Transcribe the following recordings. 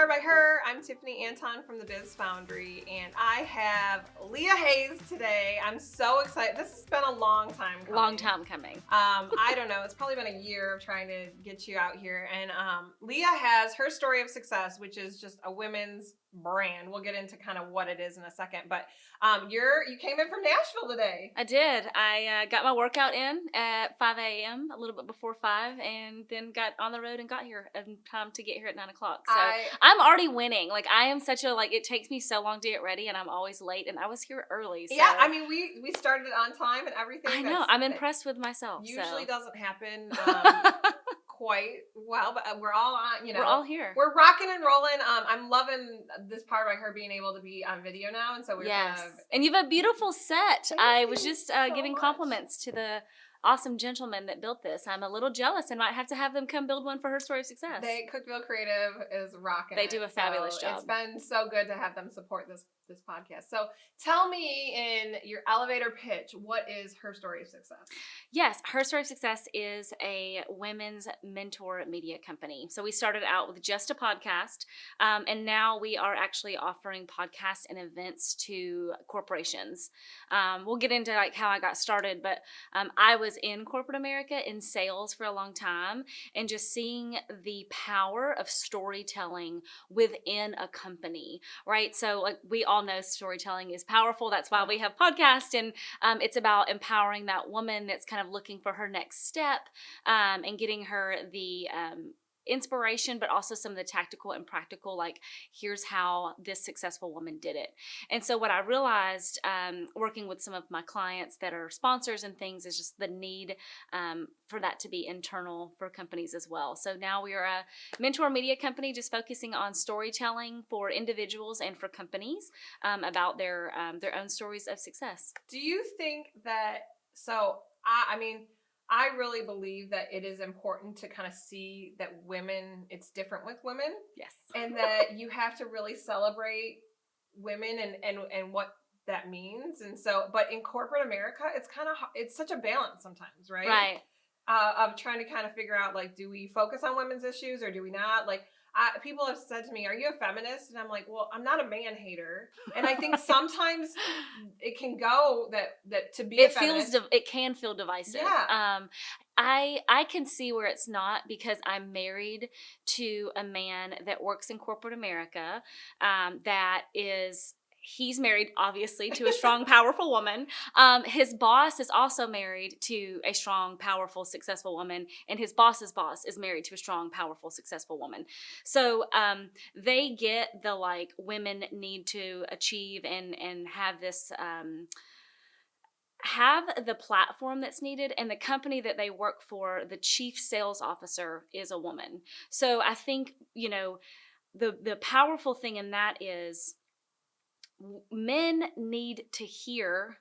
Powered by Her. I'm Tiffany Anton from the Biz Foundry, and I have Leah Hayes today. I'm so excited. This has been a long time coming. I don't know. It's probably been a year of trying to get you out here. And Leah has her story of success, which is just a women's brand. We'll get into kind of what it is in a second. But you came in from Nashville today. I did. I got my workout in at 5 a.m., a little bit before 5, and then got on the road and got here in time to get here at 9 o'clock. So I'm already winning. Like, I am such a, it takes me so long to get ready, and I'm always late, and I was here early. So. Yeah, I mean, we started on time and everything. I know. I'm impressed with myself. Usually doesn't happen quite well, but we're all on, We're all here. We're rocking and rolling. I'm loving this part by her being able to be on video now, and so we're and you have a beautiful set. I was just giving compliments to the awesome gentleman that built this. I'm a little jealous and might have to have them come build one for her story of success. Cookville Creative is rocking. They do a fabulous job. It's been so good to have them support this podcast. So tell me in your elevator pitch, what is Her Story of Success? Yes, Her Story of Success is a women's mentor media company. So we started out with just a podcast, and now we are actually offering podcasts and events to corporations. We'll get into how I got started, but I was in corporate America in sales for a long time, and just seeing the power of storytelling within a company, right? So we all know storytelling is powerful. That's why we have podcasts, and it's about empowering that woman that's kind of looking for her next step, and getting her the inspiration, but also some of the tactical and practical, here's how this successful woman did it. And so what I realized working with some of my clients that are sponsors and things is just the need for that to be internal for companies as well. So now we are a mentor media company just focusing on storytelling for individuals and for companies about their own stories of success. Do you think that, I really believe that it is important to kind of see that it's different with women. Yes. And that you have to really celebrate women and what that means. And so, but in corporate America, it's such a balance sometimes, right? Right. Of trying to kind of figure out, do we focus on women's issues or do we not? People have said to me, are you a feminist? And I'm like, well, I'm not a man hater. And I think sometimes it can go that to be a feminist. It can feel divisive. Yeah. I can see where it's not, because I'm married to a man that works in corporate America, he's married, obviously, to a strong, powerful woman. His boss is also married to a strong, powerful, successful woman, and his boss's boss is married to a strong, powerful, successful woman. So they get the women need to achieve and have this have the platform that's needed, and the company that they work for, the chief sales officer is a woman. So I think the powerful thing in that is, men need to hear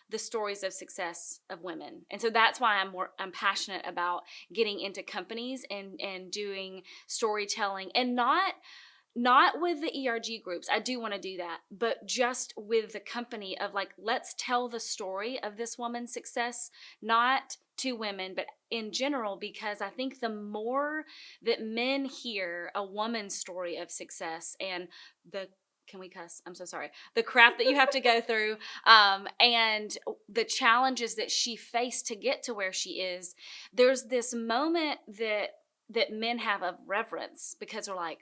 the stories of success of women. And so that's why I'm passionate about getting into companies and doing storytelling, and not with the ERG groups. I do want to do that, but just with the company of let's tell the story of this woman's success, not to women, but in general, because I think the more that men hear a woman's story of success and can we cuss? I'm so sorry. The crap that you have to go through, and the challenges that she faced to get to where she is, there's this moment that men have of reverence, because they're like,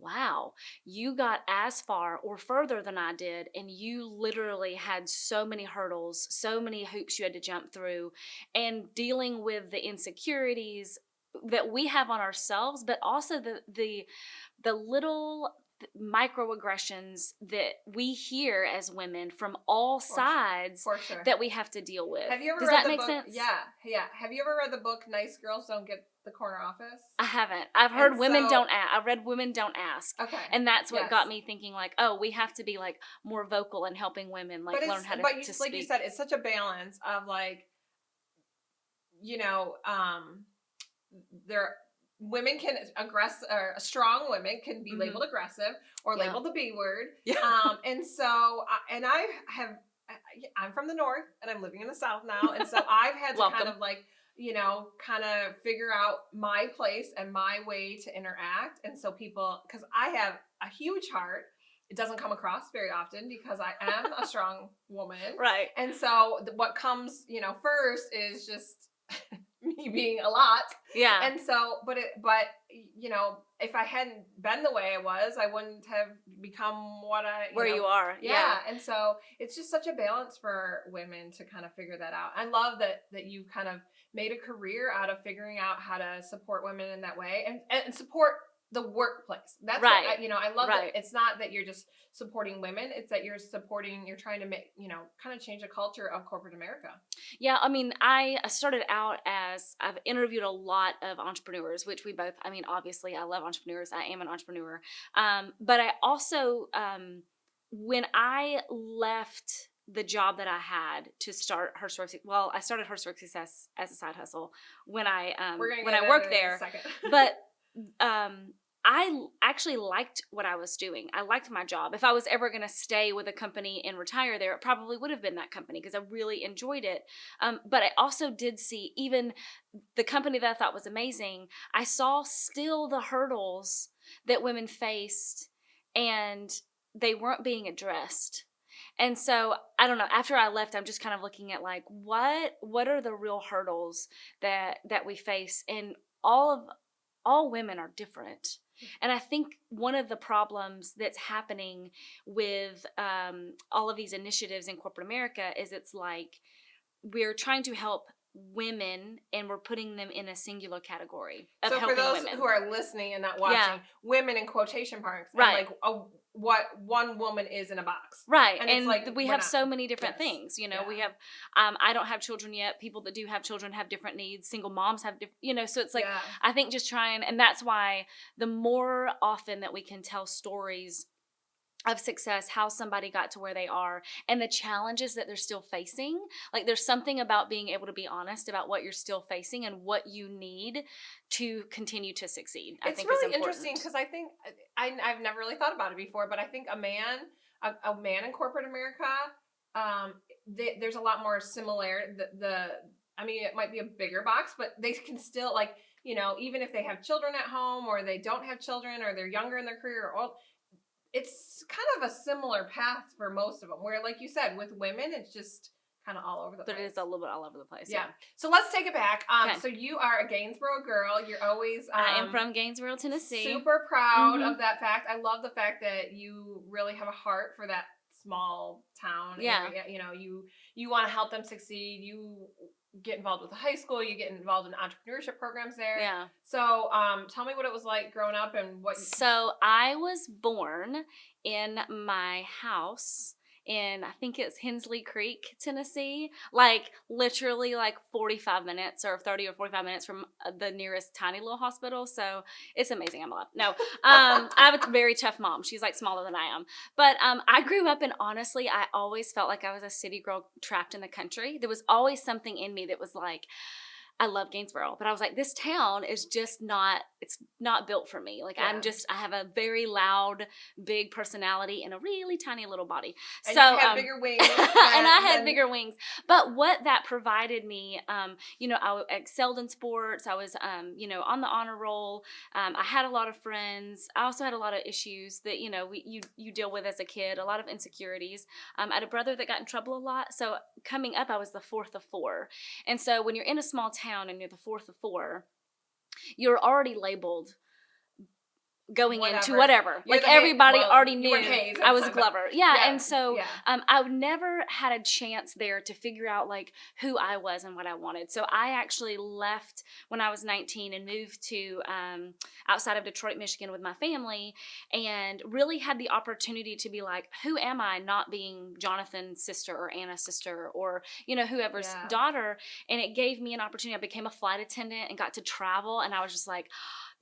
wow, you got as far or further than I did, and you literally had so many hurdles, so many hoops you had to jump through, and dealing with the insecurities that we have on ourselves, but also the little microaggressions that we hear as women from all sides that we have to deal with. Have you ever Does read that make sense? Yeah. Have you ever read the book Nice Girls Don't Get the Corner Office? I haven't. I've heard Women Don't Ask. I've read Women Don't Ask. Okay. And that's what got me thinking we have to be more vocal in helping women learn how to speak. Like you said, it's such a balance of women can strong women can be labeled aggressive or labeled the B word. Yeah. And so, I'm from the North and I'm living in the South now. And so I've had to kind of kind of figure out my place and my way to interact. And so people, because I have a huge heart, it doesn't come across very often because I am a strong woman. Right. And so what comes, first is just me being a lot. Yeah. And so, but if I hadn't been the way I was, I wouldn't have become where you are. Yeah. And so it's just such a balance for women to kind of figure that out. I love that you kind of made a career out of figuring out how to support women in that way and support the workplace. That's right. What I love that it's not that you're just supporting women, it's that you're trying to make, kind of change the culture of corporate America. Yeah, I mean, I started out as, I've interviewed a lot of entrepreneurs, which we both, obviously I love entrepreneurs. I am an entrepreneur. But I also, when I left the job that I had to start Her Story, I started Her Story Success as a side hustle when I worked there. But I actually liked what I was doing. I liked my job. If I was ever going to stay with a company and retire there, it probably would have been that company because I really enjoyed it. But I also did see, even the company that I thought was amazing, I saw still the hurdles that women faced and they weren't being addressed. And so, I don't know, after I left, I'm just kind of looking at like, what are the real hurdles that we face? And all women are different. And I think one of the problems that's happening with all of these initiatives in corporate America is it's like we're trying to help women and we're putting them in a singular category of helping women. So for those who are listening and not watching, women in quotation marks, right? And what one woman is in a box, right? And we have so many different things. We have. I don't have children yet. People that do have children have different needs. Single moms have different. So it's like I think just trying, and that's why the more often that we can tell stories of success, how somebody got to where they are, and the challenges that they're still facing. Like there's something about being able to be honest about what you're still facing and what you need to continue to succeed. I think really interesting because I think I've never really thought about it before, but I think a man in corporate America, there's a lot more similar. It might be a bigger box, but they can still even if they have children at home or they don't have children or they're younger in their career or it's kind of a similar path for most of them, where, like you said, with women, it's just kind of all over the place. But it is a little bit all over the place. Yeah. So let's take it back. So you are a Gainesboro girl. You're always... I am from Gainesboro, Tennessee. Super proud of that fact. I love the fact that you really have a heart for that small town area. You want to help them succeed. You get involved with the high school, you get involved in entrepreneurship programs there. Yeah. So tell me what it was like growing up and what... So I was born in my house in, I think it's Hensley Creek, Tennessee, like literally like 45 minutes or 30 or 45 minutes from the nearest tiny little hospital. So it's amazing. I'm alive. No, I have a very tough mom. She's like smaller than I am. But I grew up and honestly, I always felt like I was a city girl trapped in the country. There was always something in me that was like, I love Gainesboro, but I was like, this town is just not, it's not built for me. Like I have a very loud, big personality and a really tiny little body. And so you had bigger wings. And I had bigger wings. But what that provided me, I excelled in sports. I was, on the honor roll. I had a lot of friends. I also had a lot of issues that, you deal with as a kid, a lot of insecurities. I had a brother that got in trouble a lot. So coming up, I was the fourth of four. And so when you're in a small town, and you're the fourth of four, you're already labeled going into whatever. Like everybody already knew Hayes, I was Glover. Yeah. And so I never had a chance there to figure out like who I was and what I wanted. So I actually left when I was 19 and moved to outside of Detroit, Michigan with my family and really had the opportunity to be like, who am I not being Jonathan's sister or Anna's sister or, whoever's daughter. And it gave me an opportunity. I became a flight attendant and got to travel. And I was just like,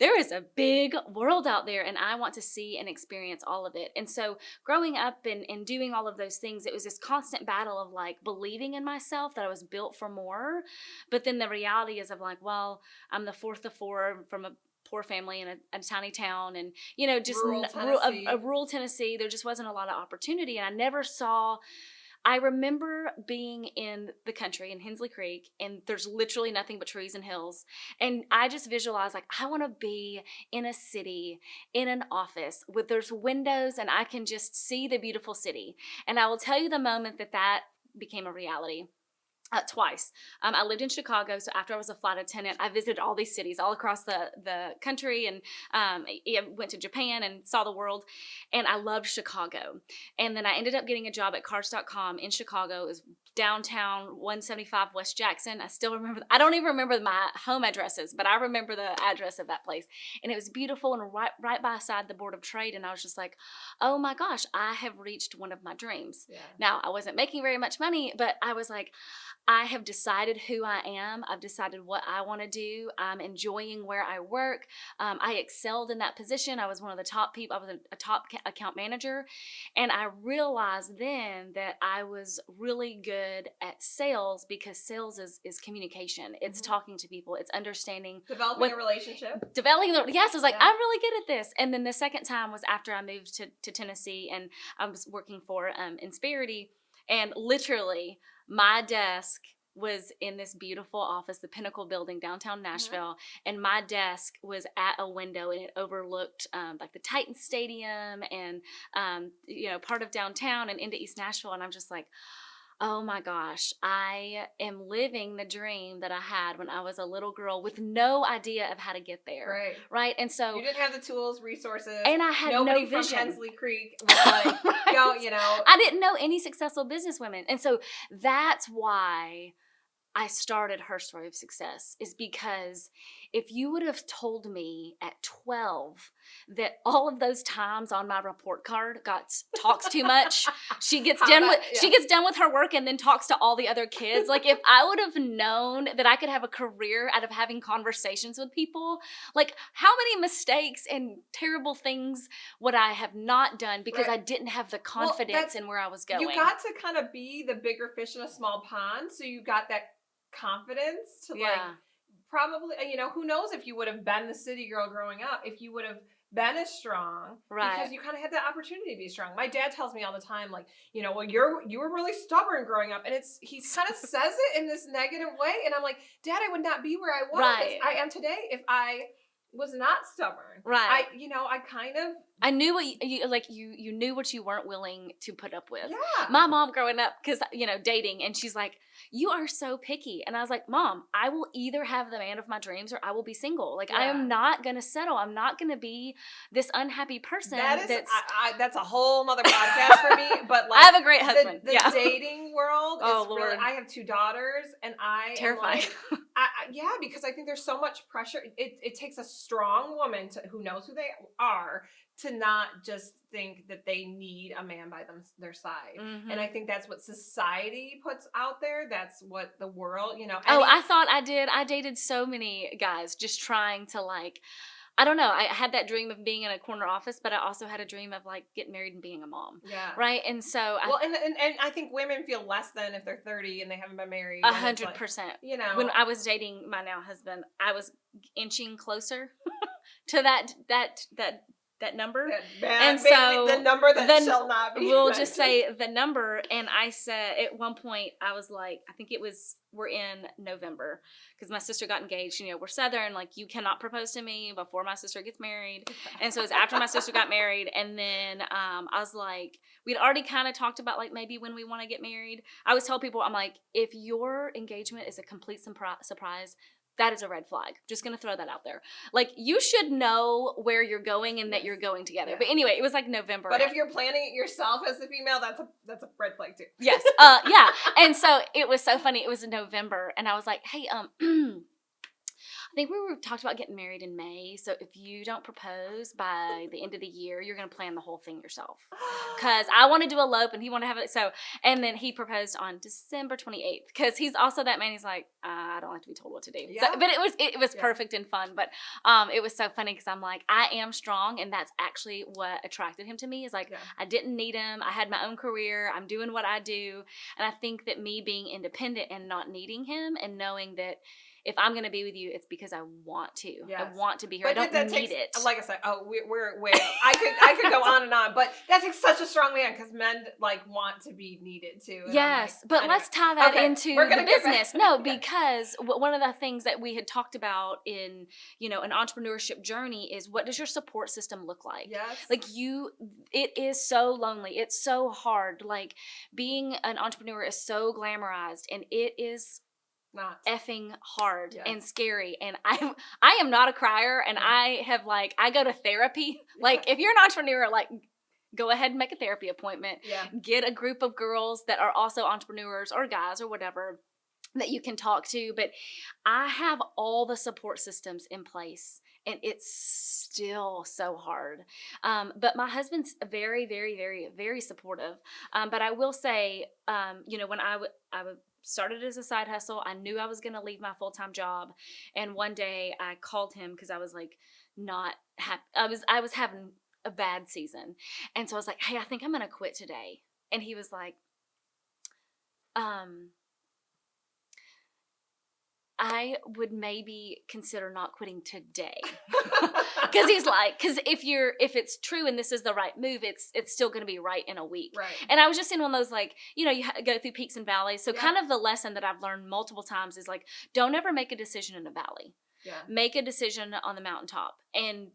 there is a big world out there and I want to see and experience all of it. And so growing up and doing all of those things, it was this constant battle of like believing in myself that I was built for more. But then the reality is of like, well, I'm the fourth of four from a poor family in a tiny town and, just rural rural Tennessee. There just wasn't a lot of opportunity. And I I remember being in the country in Hensley Creek, and there's literally nothing but trees and hills. And I just visualized, like, I want to be in a city, in an office with there's windows and I can just see the beautiful city. And I will tell you the moment that became a reality. Twice. I lived in Chicago, so after I was a flight attendant, I visited all these cities all across the country, and I went to Japan and saw the world, and I loved Chicago. And then I ended up getting a job at Cars.com in Chicago. It was downtown 175 West Jackson. I still remember, I don't even remember my home addresses, but I remember the address of that place. And it was beautiful and right beside the Board of Trade, and I was just like, oh my gosh, I have reached one of my dreams. Yeah. Now, I wasn't making very much money, but I was like, I have decided who I am. I've decided what I want to do. I'm enjoying where I work. I excelled in that position. I was one of the top people. I was a top account manager. And I realized then that I was really good at sales, because sales is communication. It's talking to people. It's understanding. Developing a relationship. Yes, I was like, I'm really good at this. And then the second time was after I moved to Tennessee, and I was working for Insperity. And literally, my desk was in this beautiful office, the Pinnacle building, downtown Nashville. And my desk was at a window, and it overlooked like the Titans Stadium and, part of downtown and into East Nashville. And I'm just like, oh my gosh, I am living the dream that I had when I was a little girl with no idea of how to get there. Right. Right. And so you didn't have the tools, resources. And I had nobody no vision. From Hensley Creek was like, right. I didn't know any successful business women. And so that's why I started Her Story of Success, is because if you would have told me at 12 that all of those times on my report card talks too much, she gets done with her work and then talks to all the other kids. Like, if I would have known that I could have a career out of having conversations with people, like, how many mistakes and terrible things would I have not done because I didn't have the confidence in where I was going? You got to kind of be the bigger fish in a small pond, so you got that confidence to probably, who knows if you would have been the city girl growing up, if you would have been as strong, because you kind of had that opportunity to be strong. My dad tells me all the time, like, you were really stubborn growing up, and he kind of says it in this negative way, and I'm like, Dad, I would not be where I was, I am today if I was not stubborn. Right. I knew what you knew what you weren't willing to put up with. Yeah. My mom growing up, because, dating, and she's like, you are so picky. And I was like, Mom, I will either have the man of my dreams or I will be single. Like, I am not going to settle. I'm not going to be this unhappy person. That's a whole nother podcast for me. But like, I have a great husband. The dating world is really, I have 2 daughters, and I terrifying. Because I think there's so much pressure. It takes a strong woman who knows who they are to not just think that they need a man by their side. Mm-hmm. And I think that's what society puts out there. That's what the world, I thought I did. I dated so many guys just trying to, like, I don't know. I had that dream of being in a corner office, but I also had a dream of, like, getting married and being a mom. Yeah. Right? And so and I think women feel less than if they're 30 and they haven't been married. 100%. Like, when I was dating my now husband, I was inching closer to that number. And so the number that shall not be we'll mentioned. Just say the number. And I said, at one point, I was like, I think we're in November, because my sister got engaged. We're Southern, like, you cannot propose to me before my sister gets married. And so it's after my sister got married. And then I was like, we'd already kind of talked about, like, maybe when we want to get married. I always tell people, I'm like, if your engagement is a complete surprise, that is a red flag. Just going to throw that out there. Like, you should know where you're going and that you're going together. Yeah. But anyway, it was like November. But if you're planning it yourself as a female, that's a red flag too. Yes. Yeah. And so it was so funny. It was in November, and I was like, hey, I think we talked about getting married in May. So if you don't propose by the end of the year, you're going to plan the whole thing yourself. Because I wanted to elope and he wanted to have it. So, and then he proposed on December 28th. Because he's also that man. He's like, I don't like to be told what to do. Yeah. So, but it was perfect and fun. But it was so funny because I'm like, I am strong. And that's actually what attracted him to me. Is like, I didn't need him. I had my own career. I'm doing what I do. And I think that me being independent and not needing him and knowing that if I'm going to be with you, it's because I want to. Yes. I want to be here. But I don't need it. Like I said, we're way. I could go on and on, but that takes such a strong man because men like want to be needed too. Yes, like, but anyway. let's tie that into the business. No, Okay. because one of the things that we had talked about in, an entrepreneurship journey is, what does your support system look like? Yes. Like it is so lonely. It's so hard. Like, being an entrepreneur is so glamorized, and it is not effing hard and scary. And I am not a crier, and I go to therapy. Like, if you're an entrepreneur, like, go ahead and make a therapy appointment. Yeah. Get a group of girls that are also entrepreneurs, or guys, or whatever, that you can talk to. But I have all the support systems in place, and it's still so hard. But my husband's very, very, very, very supportive. But I will say, when I started as a side hustle, I knew I was going to leave my full-time job. And one day I called him because I was like not happy. I was having a bad season. And so I was like, hey, I think I'm going to quit today. And he was like, I would maybe consider not quitting today. Because he's like, because if it's true and this is the right move, it's still going to be right in a week. Right. And I was just in one of those, like, you go through peaks and valleys. So kind of the lesson that I've learned multiple times is, like, don't ever make a decision in a valley. Yeah. Make a decision on the mountaintop. And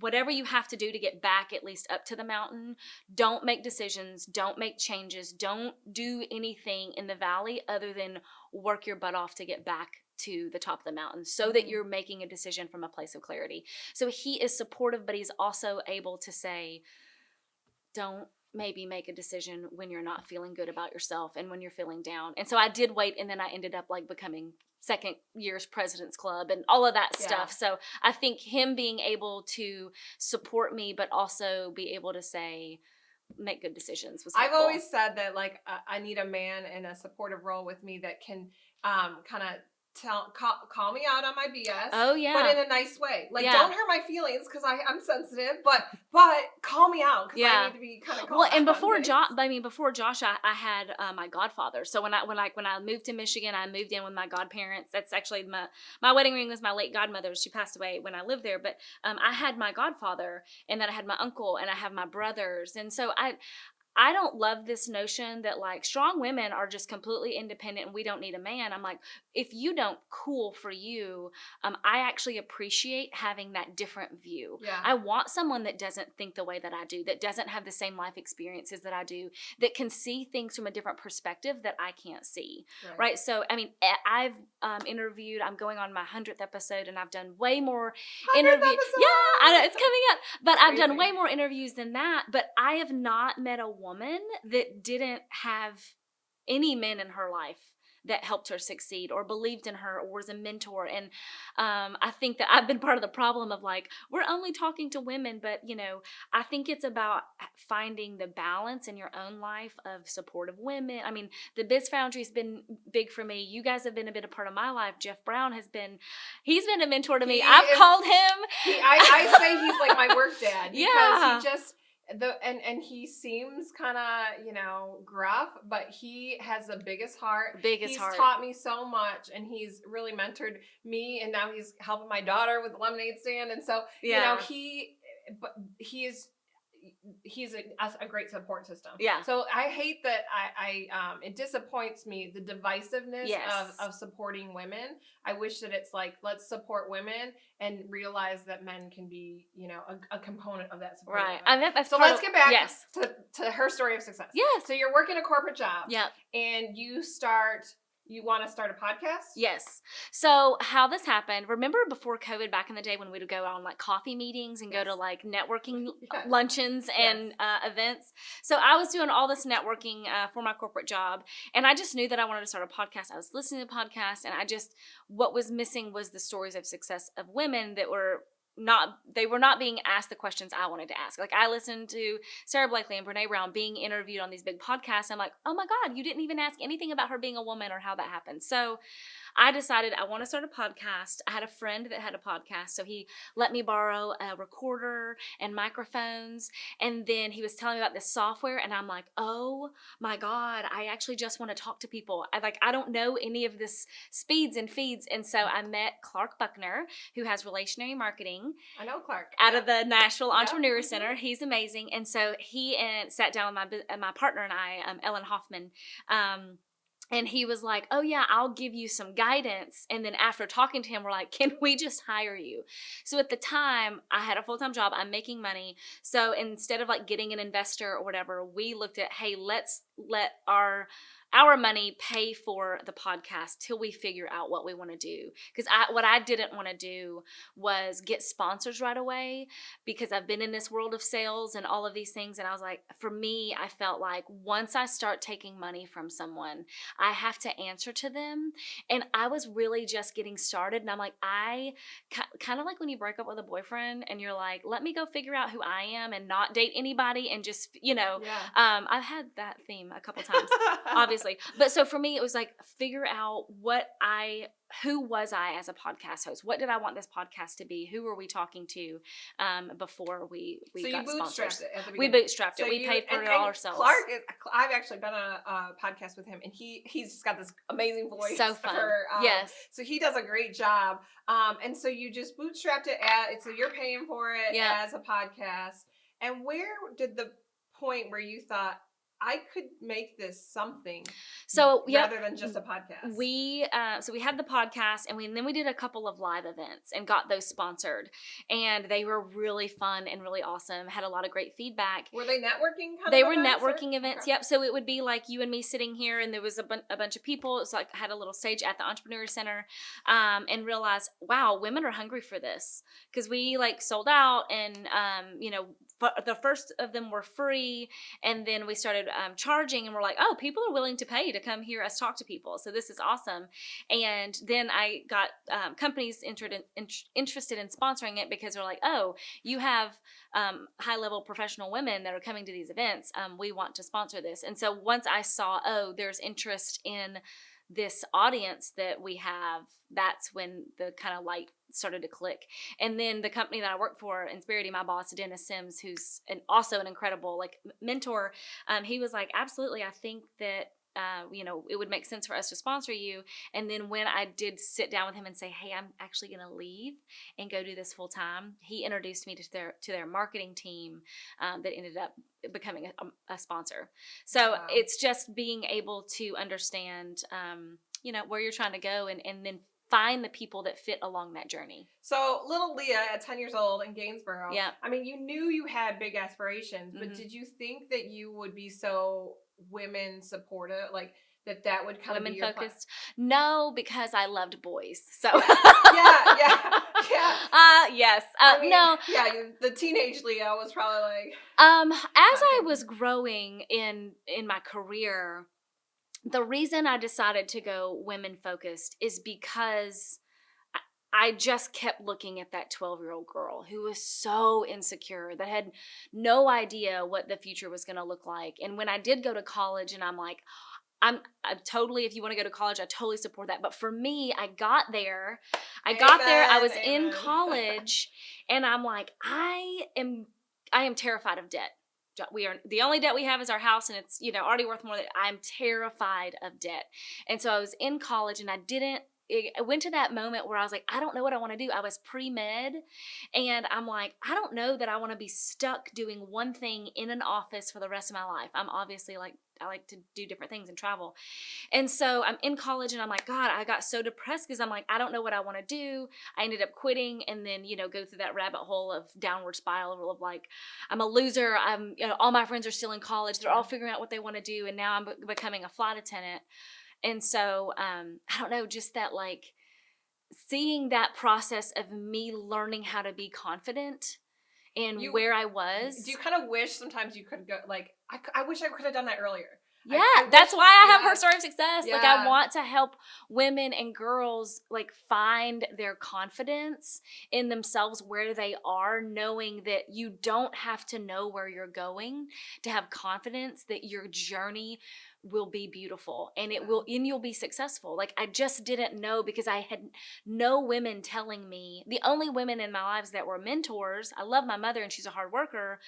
whatever you have to do to get back at least up to the mountain, don't make decisions, don't make changes, don't do anything in the valley other than work your butt off to get back to the top of the mountain, so that you're making a decision from a place of clarity. So he is supportive, but he's also able to say, don't maybe make a decision when you're not feeling good about yourself and when you're feeling down. And so I did wait, and then I ended up like becoming second year's President's Club and all of that stuff. So I think him being able to support me, but also be able to say, make good decisions was helpful. I've always said that, like, I need a man in a supportive role with me that can kind of call me out on my BS. Oh yeah, but in a nice way. Like, don't hurt my feelings because I'm sensitive, but call me out because I need to be kind of called out. And before Josh, I had my godfather. So when I moved to Michigan, I moved in with my godparents. That's actually my wedding ring was my late godmother. She passed away when I lived there, but I had my godfather, and then I had my uncle, and I have my brothers, and so I don't love this notion that, like, strong women are just completely independent and we don't need a man. I'm like, if you don't, cool for you. I actually appreciate having that different view. Yeah. I want someone that doesn't think the way that I do, that doesn't have the same life experiences that I do, that can see things from a different perspective that I can't see. Right? So, I mean, I've interviewed, I'm going on my 100th episode, and I've done way more interviews. Yeah, I know, it's coming up. But I've done way more interviews than that. But I have not met a woman that didn't have any men in her life that helped her succeed or believed in her or was a mentor. And I think that I've been part of the problem of, like, we're only talking to women, but I think it's about finding the balance in your own life of supportive women. I mean, the Biz Foundry has been big for me. You guys have been a bit a part of my life. Jeff Brown he's been a mentor to me. I've called him. I say he's like my work dad. Because he just, and he seems kind of, gruff, but he has the biggest heart. He's taught me so much, and he's really mentored me, and now he's helping my daughter with the lemonade stand. And so, he's a great support system. Yeah. So I hate that it disappoints me, the divisiveness of supporting women. I wish that it's like, let's support women and realize that men can be, a component of that support. Right. And that's so let's get back to her story of success. Yes. So you're working a corporate job. Yep. And you want to start a podcast? Yes. So how this happened, remember before COVID, back in the day when we would go on like coffee meetings and go to like networking luncheons and events. So I was doing all this networking for my corporate job, and I just knew that I wanted to start a podcast. I was listening to podcasts, and what was missing was the stories of success of women that were not being asked the questions I wanted to ask. Like, I listened to Sarah Blakely and Brene Brown being interviewed on these big podcasts. I'm like, oh my God, you didn't even ask anything about her being a woman or how that happened. So I decided I want to start a podcast. I had a friend that had a podcast, so he let me borrow a recorder and microphones, and then he was telling me about this software, and I'm like, oh my God, I actually just want to talk to people. I don't know any of this speeds and feeds, and so I met Clark Buckner, who has Relationary Marketing. I know Clark. Out of the Nashville Entrepreneur Center. He's amazing. And so he sat down with my partner and I, Ellen Hoffman, and he was like, oh yeah, I'll give you some guidance. And then after talking to him, we're like, can we just hire you? So at the time, I had a full-time job. I'm making money. So instead of like getting an investor or whatever, we looked at, hey, let's let our money pay for the podcast till we figure out what we want to do. Because what I didn't want to do was get sponsors right away, because I've been in this world of sales and all of these things. And I was like, for me, I felt like once I start taking money from someone, I have to answer to them. And I was really just getting started. And I'm like, I kind of like when you break up with a boyfriend and you're like, let me go figure out who I am and not date anybody and just, I've had that theme a couple times, obviously. But so for me, it was like, figure out who was I as a podcast host? What did I want this podcast to be? Who were we talking to before we got sponsors? It at the we bootstrapped it. We paid for it all ourselves. Clark, I've actually been on a podcast with him, and he's just got this amazing voice. So fun. Yes. So he does a great job. And so you just bootstrapped it so you're paying for it as a podcast. And where did the point where you thought, I could make this something rather than just a podcast? We had the podcast, and then we did a couple of live events and got those sponsored, and they were really fun and really awesome. Had a lot of great feedback. Were they networking? They were networking events. Okay. Yep. So it would be like you and me sitting here, and there was a bunch of people. It's like I had a little stage at the Entrepreneur Center, and realized, wow, women are hungry for this, because we like sold out, and the first of them were free, and then we started charging, and we're like, oh, people are willing to pay to come hear us talk to people, so this is awesome. And then I got companies interested in sponsoring it, because they're like, oh, you have high-level professional women that are coming to these events, we want to sponsor this. And so once I saw, oh, there's interest in this audience that we have, that's when the kind of light started to click. And then the company that I work for, Insperity, my boss, Dennis Sims, who's also an incredible mentor, he was like, absolutely, I think that it would make sense for us to sponsor you. And then when I did sit down with him and say, hey, I'm actually going to leave and go do this full time, he introduced me to their marketing team that ended up becoming a sponsor. So wow. It's just being able to understand, where you're trying to go, and then find the people that fit along that journey. So little Leah at 10 years old in Gainsborough, yeah. I mean, you knew you had big aspirations, but did you think that you would be so women supportive, like that would kind of be your focused? No, because I loved boys. So yeah. Yes. No. Yeah, the teenage Leah was probably like. As I was growing in my career, the reason I decided to go women focused is because I just kept looking at that 12-year-old girl who was so insecure, that had no idea what the future was going to look like. And when I did go to college, and I'm like, I'm totally, if you want to go to college, I totally support that. But for me, I got there, I was in college, and I'm like, I am terrified of debt. The only debt we have is our house, and it's, already worth more than, I'm terrified of debt. And so I was in college, and I went to that moment where I was like, I don't know what I want to do. I was pre-med, and I'm like, I don't know that I want to be stuck doing one thing in an office for the rest of my life. I'm obviously I like to do different things and travel. And so I'm in college, and I'm like, God, I got so depressed, because I'm like, I don't know what I want to do. I ended up quitting, and then, go through that rabbit hole of downward spiral of like, I'm a loser. All my friends are still in college. They're all figuring out what they want to do. And now I'm becoming a flight attendant. And so, I don't know, just that like seeing that process of me learning how to be confident in where I was. Do you kind of wish sometimes you could go, like, I wish I could have done that earlier? Yeah, I that's wish, why I have yeah. her story of success. Yeah. Like, I want to help women and girls, like, find their confidence in themselves where they are, knowing that you don't have to know where you're going to have confidence that your journey will be beautiful and you'll be successful. Like, I just didn't know because I had no women telling me. The only women in my lives that were mentors, I love my mother and she's a hard worker,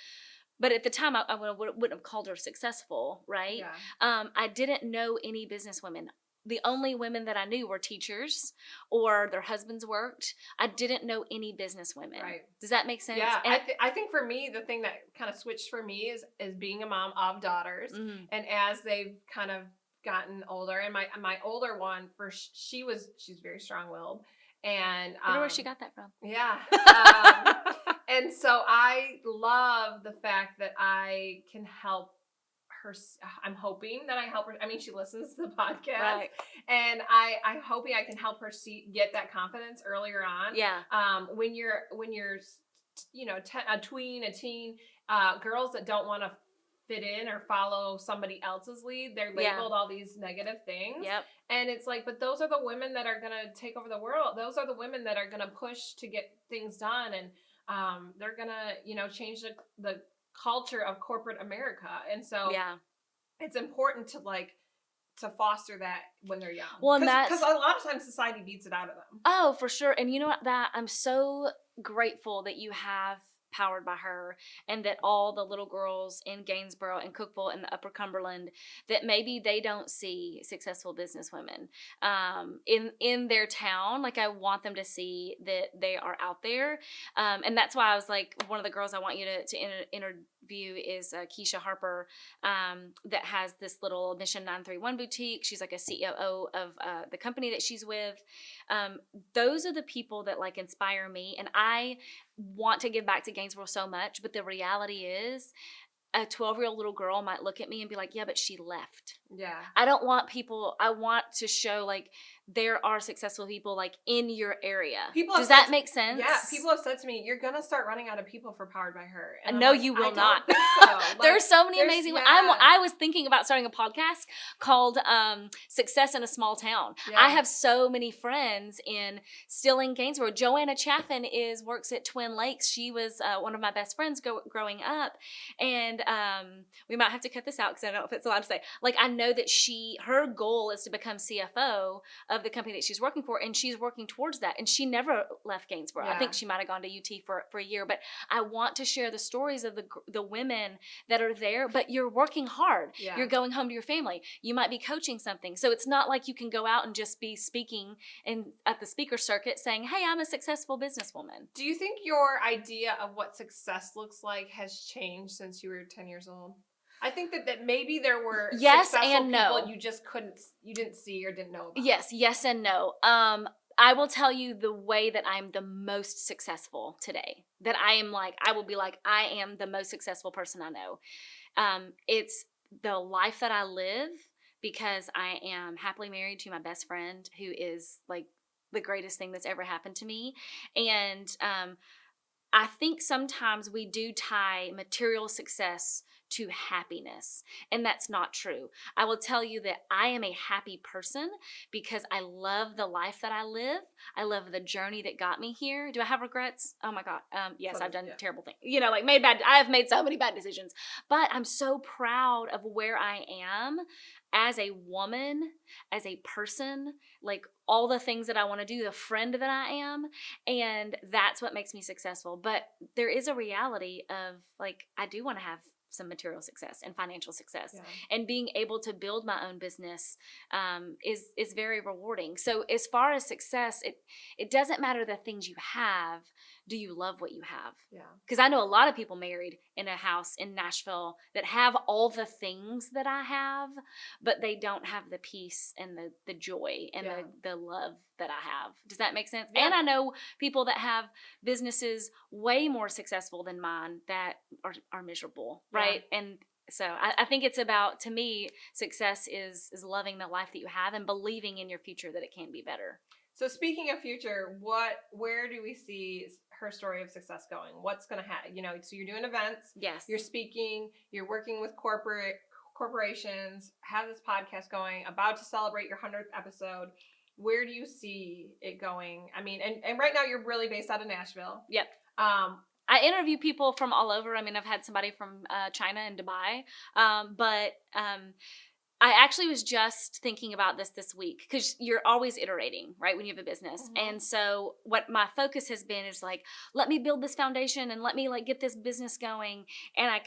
but at the time, I wouldn't have called her successful, right? Yeah. I didn't know any business women. The only women that I knew were teachers or their husbands worked. I didn't know any business women. Right. Does that make sense? Yeah. I think for me, the thing that kind of switched for me is being a mom of daughters. Mm-hmm. And as they've kind of gotten older, and my older one, she's very strong-willed. And I wonder where she got that from. Yeah. And so I love the fact that I can help her. I'm hoping that I help her. I mean, she listens to the podcast, Right. and I'm hoping I can help her get that confidence earlier on. Yeah. When you're a teen, girls that don't want to fit in or follow somebody else's lead, they're labeled all these negative things. Yep. And it's like, but those are the women that are going to take over the world. Those are the women that are going to push to get things done. And they're going to, change the culture of corporate America. And so it's important to foster that when they're young. Well, because a lot of times society beats it out of them. Oh, for sure. And you know what? That I'm so grateful that you have Powered by Her, and that all the little girls in Gainesboro and Cookeville and the Upper Cumberland, that maybe they don't see successful business women in their town. Like, I want them to see that they are out there. And that's why I was like, one of the girls I want you to interview is Keisha Harper, that has this little Mission 931 boutique. She's like a CEO of the company that she's with. Those are the people that like inspire me, and I want to give back to Gainesboro so much, but the reality is a 12-year-old little girl might look at me and be like, yeah, but she left. Yeah. I don't want people, I want to show like there are successful people like in your area. Does that make sense? Yeah. People have said to me, you're going to start running out of people for Powered by Her. And no, you will not. I don't think so. There are so many amazing ones. I was thinking about starting a podcast called Success in a Small Town. Yeah. I have so many friends still in Gainesboro. Joanna Chaffin works at Twin Lakes. She was one of my best friends growing up. And we might have to cut this out because I don't know if it's allowed to say. Like, I know that her goal is to become CFO of the company that she's working for, and she's working towards that. And she never left Gainesboro. Yeah. I think she might have gone to UT for a year. But I want to share the stories of the women that are there. But you're working hard. Yeah. You're going home to your family. You might be coaching something. So it's not like you can go out and just be speaking at the speaker circuit saying, hey, I'm a successful businesswoman. Do you think your idea of what success looks like has changed since you were 10 years old? I think that maybe there were successful and no. people you didn't see or didn't know about. Yes and no. I will tell you the way that I'm the most successful today. That I will be like, I am the most successful person I know. It's the life that I live because I am happily married to my best friend who is like the greatest thing that's ever happened to me. And I think sometimes we do tie material success to happiness, and that's not true. I will tell you that I am a happy person because I love the life that I live. I love the journey that got me here. Do I have regrets? Oh my God. Yes, I've done terrible things. I have made so many bad decisions, but I'm so proud of where I am as a woman, as a person, like all the things that I want to do, the friend that I am, and that's what makes me successful. But there is a reality of like, I do want to have some material success and financial success, and being able to build my own business is very rewarding. So as far as success, it doesn't matter the things you have. Do you love what you have? Yeah. Because I know a lot of people married in a house in Nashville that have all the things that I have, but they don't have the peace and the joy and the love that I have. Does that make sense? Yeah. And I know people that have businesses way more successful than mine that are miserable, right? Yeah. And so I think it's about, to me, success is loving the life that you have and believing in your future that it can be better. So speaking of future, where do we see her story of success going? What's going to happen? So you're doing events. Yes. You're speaking. You're working with corporate corporations, have this podcast going, about to celebrate your 100th episode. Where do you see it going? I mean, and right now you're really based out of Nashville. Yep. I interview people from all over. I mean, I've had somebody from China and Dubai, but I actually was just thinking about this week, because you're always iterating, right, when you have a business. Mm-hmm. And so what my focus has been is like, let me build this foundation and let me like get this business going. And I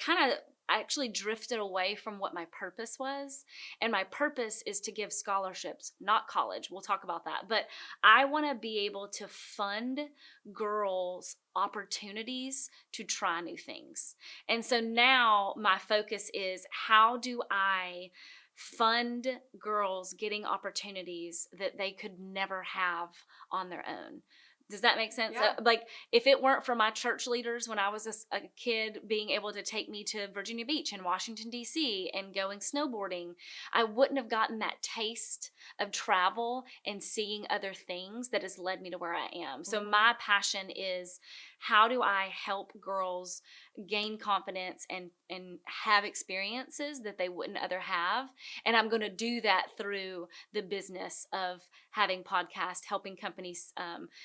actually drifted away from what my purpose was. And my purpose is to give scholarships, not college. We'll talk about that. But I want to be able to fund girls opportunities to try new things. And so now my focus is, how do I fund girls getting opportunities that they could never have on their own? Does that make sense? Yeah. Like, if it weren't for my church leaders when I was a kid being able to take me to Virginia Beach and Washington, D.C. and going snowboarding, I wouldn't have gotten that taste of travel and seeing other things that has led me to where I am. So my passion is, how do I help girls gain confidence and have experiences that they wouldn't other have? And I'm going to do that through the business of having podcasts, helping companies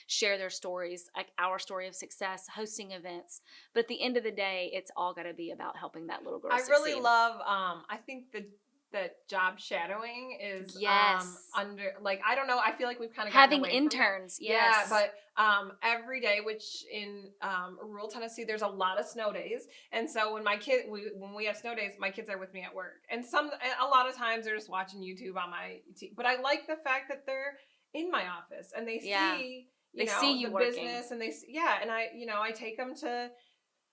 share their stories, like our story of success, hosting events. But at the end of the day, it's all got to be about helping that little girl succeed. Really love, I think that job shadowing is under, like, I don't know, I feel like we've kind of gotten having away interns, from it. Yes. Yeah, but every day, which in rural Tennessee, there's a lot of snow days, and so when when we have snow days, my kids are with me at work, and a lot of times they're just watching YouTube on my TV. But I like the fact that they're in my office and they see see you the working. business, and and I take them to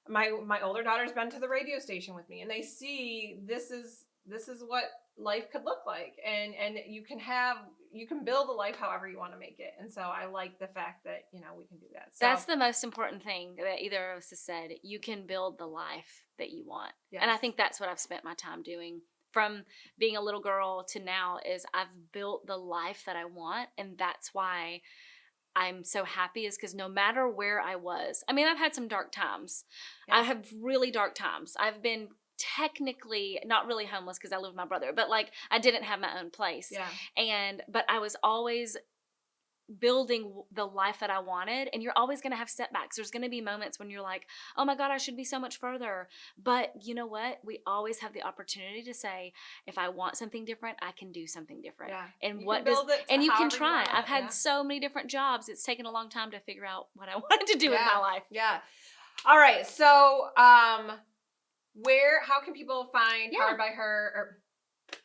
my older daughter's been to the radio station with me, and they see this is what life could look like, and you can build a life however you want to make it. And so I like the fact that we can do that. So that's the most important thing that either of us has said. You can build the life that you want. Yes. And I think that's what I've spent my time doing from being a little girl to now, is I've built the life that I want. And that's why I'm so happy, is because no matter where I was, I mean, I've had some dark times. Yeah. I have really dark times. I've been technically not really homeless because I lived with my brother, but like I didn't have my own place. Yeah. But I was always building the life that I wanted, and you're always going to have setbacks. There's going to be moments when you're like, oh my God, I should be so much further. But you know what? We always have the opportunity to say, if I want something different, I can do something different. Yeah. And you can try. I've had so many different jobs. It's taken a long time to figure out what I wanted to do with my life. Yeah. All right. So, how can people find Powered by Her? Or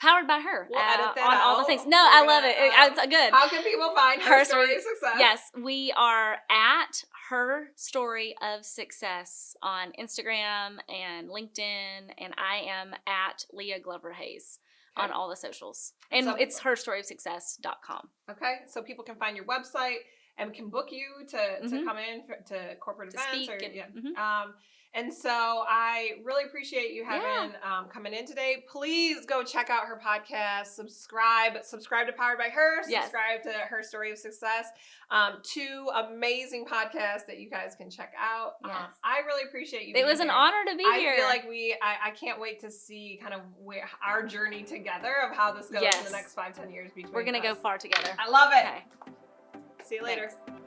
Powered by Her. We'll edit that on out. all the things. No, I love it. It's good. How can people find Her Story of Success? Yes, we are at Her Story of Success on Instagram and LinkedIn, and I am at Leah Glover Hayes on all the socials. And it's herstoryofsuccess.com. Okay, so people can find your website and can book you to come in to corporate events. And so I really appreciate you having coming in today. Please go check out her podcast. Subscribe to Powered by Her. Subscribe to Her Story of Success. 2 amazing podcasts that you guys can check out. Yes. I really appreciate you. It was an honor to be here. I feel like I can't wait to see kind of our journey together of how this goes in the next 5-10 years. We're going to go far together. I love it. Okay. See you later. Thanks.